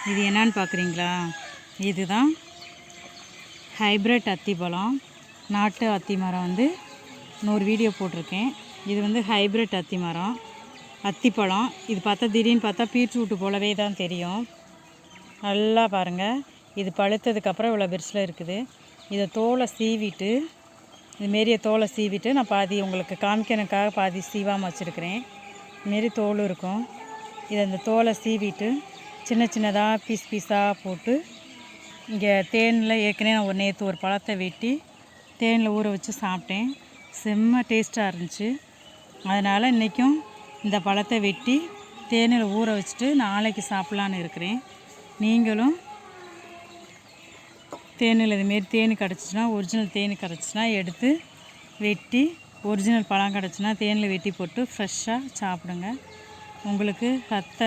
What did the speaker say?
இது என்னன்னு பார்க்குறீங்களா? இதுதான் ஹைப்ரிட் அத்திப்பழம். நாட்டு அத்தி மரம் வந்து இன்னொரு வீடியோ போட்டிருக்கேன். இது வந்து ஹைப்ரிட் அத்தி மரம், அத்திப்பழம். இது பார்த்தா திடீர்னு பார்த்தா பீட்ரூட்டு போலவே தான் தெரியும். நல்லா பாருங்கள், இது பழுத்ததுக்கப்புறம் இவ்வளோ பெருசில் இருக்குது. இதை தோலை சீவிட்டு, இதுமாரியே தோலை சீவிட்டு நான் பாதி உங்களுக்கு காமிக்கணுக்காக பாதி சீவாமல் வச்சுருக்கிறேன். இதுமாரி தோல் இருக்கும். இதை அந்த தோலை சீவிட்டு சின்ன சின்னதாக பீஸாக போட்டு, இங்கே தேனில் ஏற்கனவே நான் நேற்று ஒரு பழத்தை வெட்டி தேனில் ஊற வச்சு சாப்பிட்டேன். செம்ம டேஸ்ட்டாக இருந்துச்சு. அதனால் இன்றைக்கும் இந்த பழத்தை வெட்டி தேனில் ஊற வச்சுட்டு நாளைக்கு சாப்பிட்லான்னு இருக்கிறேன். நீங்களும் தேனில் இதுமாரி தேனி கிடச்சிச்சின்னா, ஒரிஜினல் தேனி கிடச்சிச்சின்னா எடுத்து வெட்டி, ஒரிஜினல் பழம் கிடச்சின்னா தேனில் வெட்டி போட்டு ஃப்ரெஷ்ஷாக சாப்பிடுங்க. உங்களுக்கு ரத்த